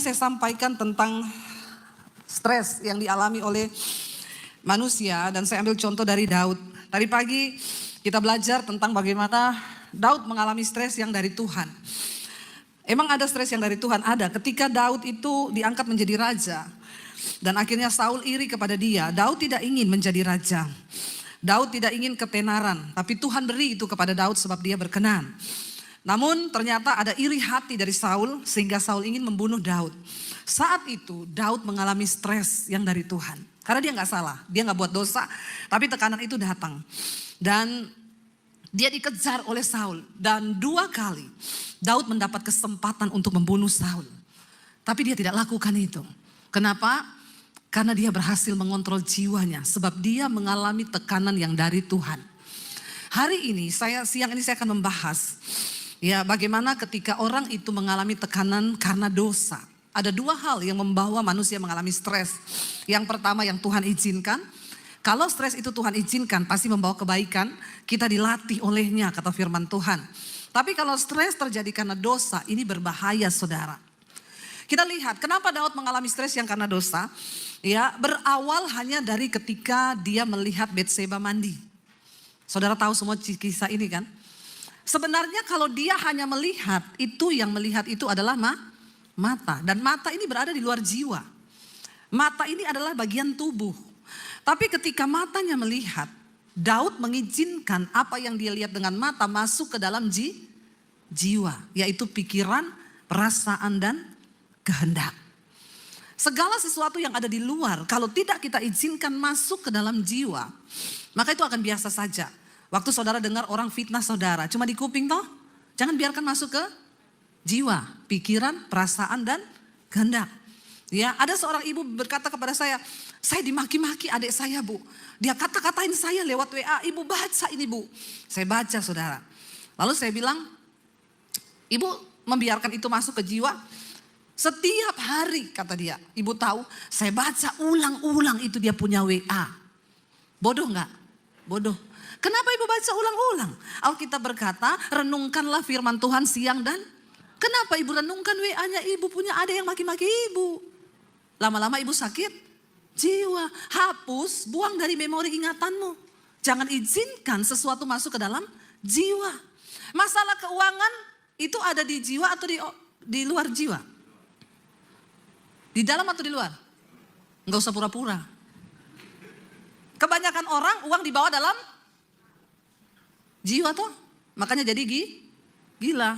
saya sampaikan tentang stres yang dialami oleh manusia dan saya ambil contoh dari Daud. Tadi pagi kita belajar tentang bagaimana Daud mengalami stres yang dari Tuhan. Emang ada stres yang dari Tuhan? Ada. Ketika Daud itu diangkat menjadi raja dan akhirnya Saul iri kepada dia, Daud tidak ingin menjadi raja. Daud tidak ingin ketenaran, tapi Tuhan beri itu kepada Daud sebab dia berkenan. Namun ternyata ada iri hati dari Saul sehingga Saul ingin membunuh Daud. Saat itu Daud mengalami stres yang dari Tuhan. Karena dia gak salah, dia gak buat dosa, tapi tekanan itu datang. Dan dia dikejar oleh Saul. Dan 2 kali Daud mendapat kesempatan untuk membunuh Saul. Tapi dia tidak lakukan itu. Kenapa? Karena dia berhasil mengontrol jiwanya. Sebab dia mengalami tekanan yang dari Tuhan. Hari ini, siang ini saya akan membahas ya bagaimana ketika orang itu mengalami tekanan karena dosa. Ada 2 hal yang membawa manusia mengalami stres. Yang pertama yang Tuhan izinkan. Kalau stres itu Tuhan izinkan pasti membawa kebaikan. Kita dilatih olehnya kata firman Tuhan. Tapi kalau stres terjadi karena dosa ini berbahaya saudara. Kita lihat kenapa Daud mengalami stres yang karena dosa. Ya berawal hanya dari ketika dia melihat Batseba mandi. Saudara tahu semua kisah ini kan. Sebenarnya kalau dia hanya melihat, itu yang melihat itu adalah mata. Dan mata ini berada di luar jiwa. Mata ini adalah bagian tubuh. Tapi ketika matanya melihat, Daud mengizinkan apa yang dia lihat dengan mata masuk ke dalam jiwa. Yaitu pikiran, perasaan dan kehendak. Segala sesuatu yang ada di luar, kalau tidak kita izinkan masuk ke dalam jiwa, maka itu akan biasa saja. Waktu saudara dengar orang fitnah saudara, cuma di kuping toh, jangan biarkan masuk ke jiwa, pikiran, perasaan dan kehendak. Ya, ada seorang ibu berkata kepada saya dimaki-maki adik saya bu. Dia kata-katain saya lewat WA, ibu baca ini bu. Saya baca saudara. Lalu saya bilang, ibu membiarkan itu masuk ke jiwa. Setiap hari kata dia, ibu tahu saya baca ulang-ulang itu dia punya WA. Bodoh enggak? Bodoh. Kenapa ibu baca ulang-ulang? Alkitab berkata, renungkanlah firman Tuhan siang dan kenapa ibu renungkan WA-nya ibu punya ada yang maki-maki ibu. Lama-lama ibu sakit jiwa. Hapus, buang dari memori ingatanmu. Jangan izinkan sesuatu masuk ke dalam jiwa. Masalah keuangan itu ada di jiwa atau di luar jiwa? Di dalam atau di luar? Enggak usah pura-pura. Kebanyakan orang uang dibawa dalam jiwa toh, makanya jadi gila.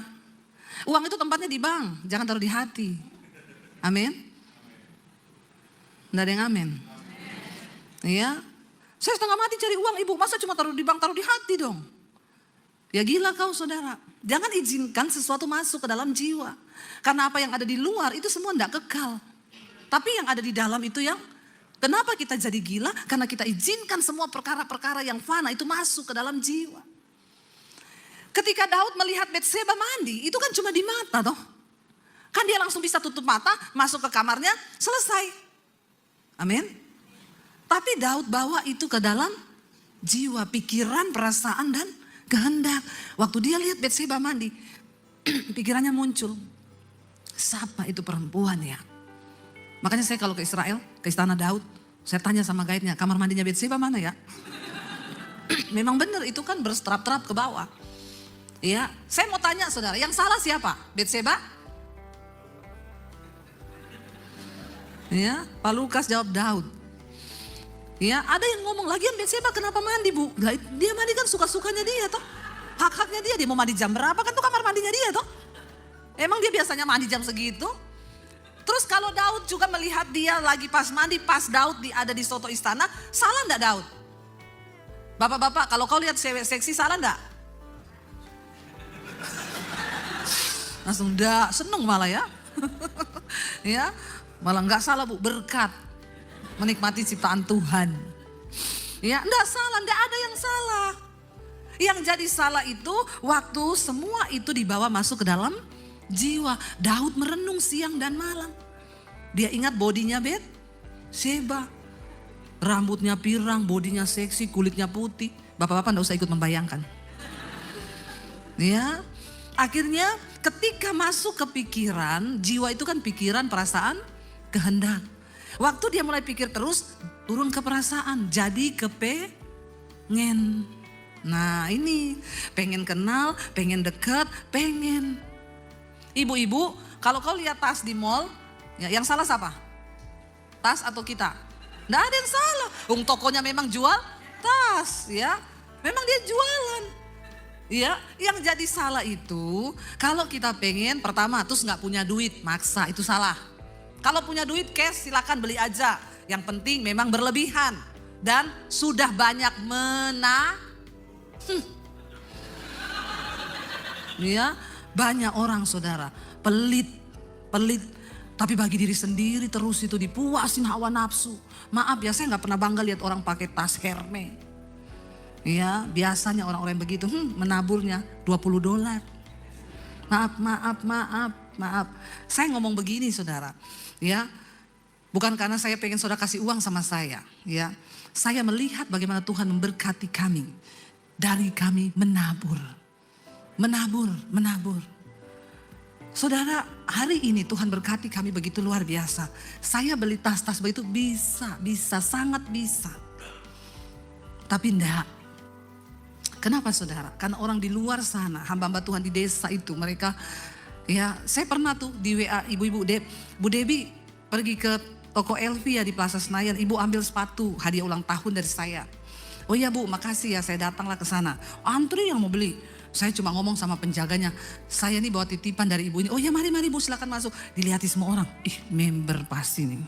Uang itu tempatnya di bank, jangan taruh di hati. Amin. Nggak ada yang amin. Iya. Saya setengah mati cari uang ibu, masa cuma taruh di bank, taruh di hati dong. Ya gila kau saudara. Jangan izinkan sesuatu masuk ke dalam jiwa. Karena apa yang ada di luar itu semua tidak kekal. Tapi yang ada di dalam itu yang kenapa kita jadi gila? Karena kita izinkan semua perkara-perkara yang fana itu masuk ke dalam jiwa. Ketika Daud melihat Batseba mandi, itu kan cuma di mata toh. Kan dia langsung bisa tutup mata, masuk ke kamarnya, selesai. Amin. Tapi Daud bawa itu ke dalam jiwa, pikiran, perasaan dan kehendak. Waktu dia lihat Batseba mandi, pikirannya muncul. Siapa itu perempuan ya? Makanya saya kalau ke Israel, ke istana Daud, saya tanya sama guide-nya, kamar mandinya Batseba mana ya? Memang benar itu kan berterap-terap ke bawah. Ya, saya mau tanya saudara, yang salah siapa? Batseba? Ya, Pak Lukas jawab Daud. Ya, ada yang ngomong lagian Batseba kenapa mandi bu? Dia mandi kan suka-sukanya dia toh. Hak-haknya dia mau mandi jam berapa kan tuh kamar mandinya dia toh. Emang dia biasanya mandi jam segitu? Terus kalau Daud juga melihat dia lagi pas mandi, pas Daud ada di soto istana, salah enggak Daud? Bapak-bapak kalau kau lihat cewek seksi salah enggak? Langsung dah seneng malah ya. Ya, malah enggak salah bu, berkat. Menikmati ciptaan Tuhan. Ya, enggak salah, enggak ada yang salah. Yang jadi salah itu waktu semua itu dibawa masuk ke dalam jiwa. Daud merenung siang dan malam. Dia ingat bodinya Batseba. Rambutnya pirang, bodinya seksi, kulitnya putih. Bapak-bapak enggak usah ikut membayangkan. Ya, akhirnya ketika masuk ke pikiran, jiwa itu kan pikiran, perasaan, kehendak. Waktu dia mulai pikir terus, turun ke perasaan, jadi kepengen. Nah ini, pengen kenal, pengen dekat, pengen. Ibu-ibu, kalau kau lihat tas di mall, ya, yang salah siapa? Tas atau kita? Nggak ada yang salah. Tokonya memang jual tas, ya. Memang dia jualan. Ya, yang jadi salah itu kalau kita pengen pertama terus nggak punya duit, maksa, itu salah. Kalau punya duit cash silakan beli aja. Yang penting memang berlebihan dan sudah banyak ya, banyak orang saudara pelit, tapi bagi diri sendiri terus itu dipuasin hawa nafsu. Maaf ya, saya nggak pernah bangga lihat orang pakai tas Hermes. Ya, biasanya orang-orang yang begitu menaburnya $20. Maaf. Saya ngomong begini saudara, ya. Bukan karena saya pengen saudara kasih uang sama saya, ya. Saya melihat bagaimana Tuhan memberkati kami dari kami menabur. Saudara, hari ini Tuhan berkati kami begitu luar biasa. Saya beli tas-tas begitu bisa, sangat bisa. Tapi enggak. Kenapa saudara? Karena orang di luar sana, hamba-hamba Tuhan di desa itu, mereka, ya saya pernah tuh di WA ibu-ibu, Bu Debi pergi ke toko Elvia di Plaza Senayan, ibu ambil sepatu hadiah ulang tahun dari saya. Oh iya Bu, makasih ya, saya datanglah ke sana. Antri yang mau beli. Saya cuma ngomong sama penjaganya, saya nih bawa titipan dari ibu ini. Oh ya mari Bu, silakan masuk. Dilihatin semua orang, member pasti nih.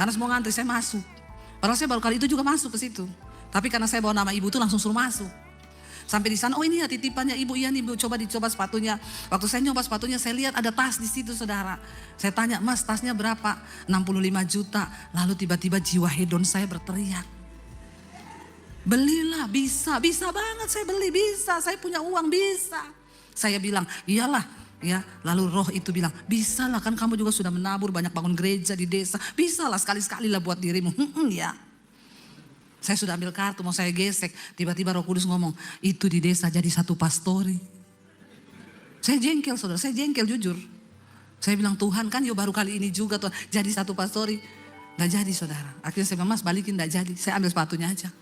Karena semua ngantri, saya masuk. Padahal saya baru kali itu juga masuk ke situ. Tapi karena saya bawa nama ibu itu langsung suruh masuk. Sampai di sana, oh ini ya titipannya ibu, iya nih Bu, dicoba sepatunya. Waktu saya nyoba sepatunya, saya lihat ada tas di situ saudara. Saya tanya, Mas tasnya berapa? 65 juta. Lalu tiba-tiba jiwa hedon saya berteriak. Belilah, bisa banget saya beli, bisa. Saya punya uang, bisa. Saya bilang, iyalah. Ya, lalu roh itu bilang, bisa lah kan kamu juga sudah menabur banyak bangun gereja di desa. Bisa lah sekali-sekali lah buat dirimu. Ya. Saya sudah ambil kartu mau saya gesek. Tiba-tiba Roh Kudus ngomong, itu di desa jadi satu pastori. Saya jengkel saudara, saya jengkel jujur. Saya bilang Tuhan kan baru kali ini juga Tuhan jadi satu pastori. Gak jadi saudara. Akhirnya saya bilang Mas balikin gak jadi. Saya ambil sepatunya aja.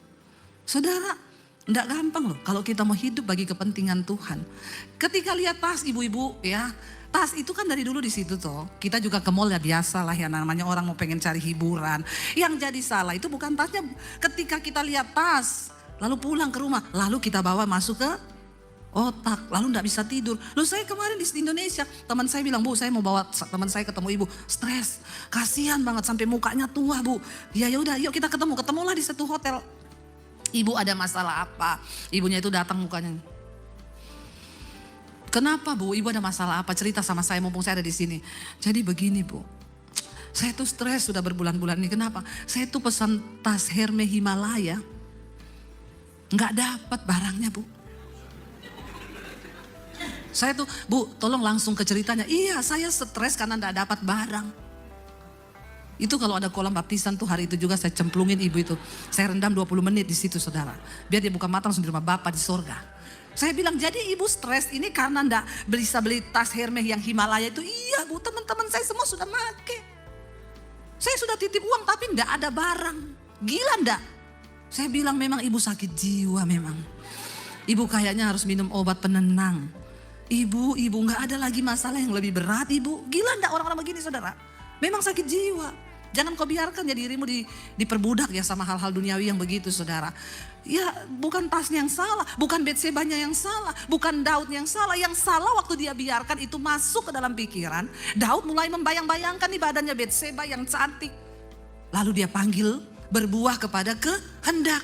Saudara, gak gampang loh kalau kita mau hidup bagi kepentingan Tuhan. Ketika lihat tas ibu-ibu ya. Tas itu kan dari dulu di situ toh. Kita juga ke mall ya biasa lah ya, namanya orang mau pengen cari hiburan. Yang jadi salah itu bukan tasnya. Ketika kita lihat tas, lalu pulang ke rumah, lalu kita bawa masuk ke otak, lalu nggak bisa tidur. Lalu saya kemarin di Indonesia, teman saya bilang, Bu, saya mau bawa teman saya ketemu ibu, stres, kasihan banget sampai mukanya tua Bu. Ya udah, yuk kita ketemulah di satu hotel. Ibu ada masalah apa? Ibunya itu datang mukanya. Kenapa Bu, ibu ada masalah apa? Cerita sama saya mumpung saya ada di sini. Jadi begini Bu, saya tuh stres sudah berbulan-bulan ini. Kenapa? Saya tuh pesan tas Hermes Himalaya, nggak dapat barangnya Bu. Saya tuh, Bu, tolong langsung ke ceritanya. Iya, saya stres karena nggak dapat barang. Itu kalau ada kolam baptisan tuh hari itu juga saya cemplungin ibu itu. Saya rendam 20 menit di situ saudara. Biar dia buka mata langsung di rumah Bapak di sorga. Saya bilang jadi ibu stres ini karena ndak bisa beli tas Hermes yang Himalaya itu. Iya Bu, teman-teman saya semua sudah make. Saya sudah titip uang tapi ndak ada barang. Gila ndak? Saya bilang memang ibu sakit jiwa memang. Ibu kayaknya harus minum obat penenang. Ibu nggak ada lagi masalah yang lebih berat ibu. Gila ndak orang-orang begini saudara? Memang sakit jiwa. Jangan kau biarkan ya dirimu diperbudak ya sama hal-hal duniawi yang begitu saudara. Ya bukan tasnya yang salah, bukan Betsebanya yang salah, bukan Daud yang salah. Yang salah waktu dia biarkan itu masuk ke dalam pikiran. Daud mulai membayang-bayangkan nih badannya Betseba yang cantik. Lalu dia panggil berbuah kepada kehendak.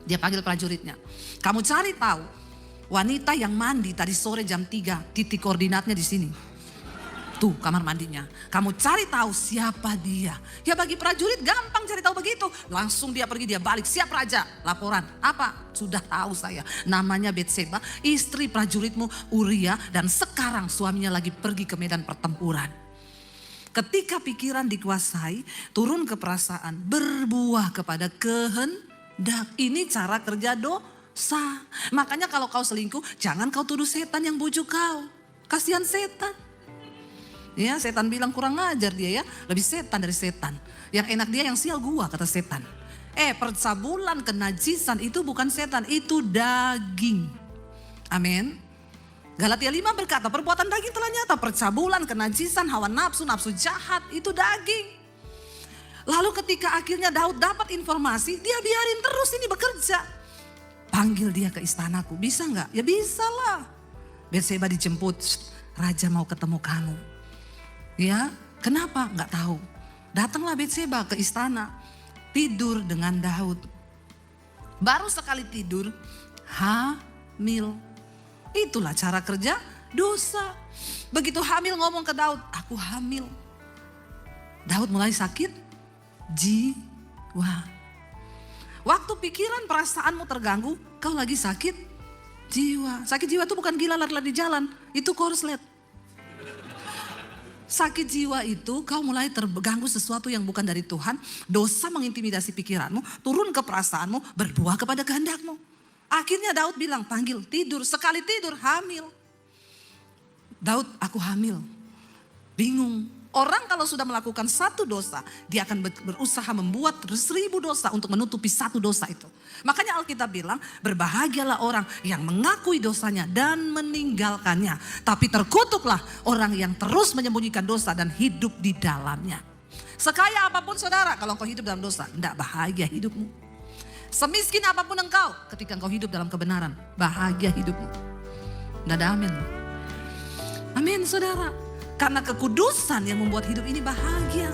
Dia panggil prajuritnya. Kamu cari tahu wanita yang mandi tadi sore jam 3, titik koordinatnya di sini. Tuh kamar mandinya. Kamu cari tahu siapa dia. Ya bagi prajurit gampang cari tahu begitu. Langsung dia pergi, dia balik. Siap raja. Laporan. Apa? Sudah tahu saya. Namanya Betseba. Istri prajuritmu Uria. Dan sekarang suaminya lagi pergi ke medan pertempuran. Ketika pikiran dikuasai. Turun ke perasaan. Berbuah kepada kehendak. Ini cara kerja dosa. Makanya kalau kau selingkuh. Jangan kau tuduh setan yang bujuk kau. Kasihan setan. Ya, setan bilang kurang ajar dia ya, lebih setan dari setan. Yang enak dia yang sial gua, kata setan. Percabulan kenajisan itu bukan setan, itu daging. Amin. Galatia 5 berkata perbuatan daging telah nyata, percabulan, kenajisan, hawa nafsu, nafsu jahat, itu daging. Lalu ketika akhirnya Daud dapat informasi, dia biarin terus ini bekerja. Panggil dia ke istanaku, bisa nggak? Ya bisa lah. Batseba dijemput, raja mau ketemu kamu. Ya, kenapa? Nggak tahu. Datanglah Batseba ke istana, tidur dengan Daud. Baru sekali tidur, hamil. Itulah cara kerja dosa. Begitu hamil ngomong ke Daud, aku hamil. Daud mulai sakit jiwa. Waktu pikiran perasaanmu terganggu, kau lagi sakit jiwa. Sakit jiwa itu bukan gila lari-lari di jalan, itu korslet. Sakit jiwa itu kau mulai terganggu sesuatu yang bukan dari Tuhan. Dosa mengintimidasi pikiranmu, turun ke perasaanmu, berbuah kepada kehendakmu. Akhirnya Daud bilang, panggil, tidur. Sekali tidur, hamil. Daud, aku hamil. Bingung. Orang kalau sudah melakukan satu dosa, dia akan berusaha membuat 1000 dosa untuk menutupi satu dosa itu. Makanya Alkitab bilang, berbahagialah orang yang mengakui dosanya dan meninggalkannya. Tapi terkutuklah orang yang terus menyembunyikan dosa dan hidup di dalamnya. Sekaya apapun saudara, kalau engkau hidup dalam dosa, tidak bahagia hidupmu. Semiskin apapun engkau, ketika engkau hidup dalam kebenaran, bahagia hidupmu. Tidak ada amin. Amin saudara. Karena kekudusan yang membuat hidup ini bahagia.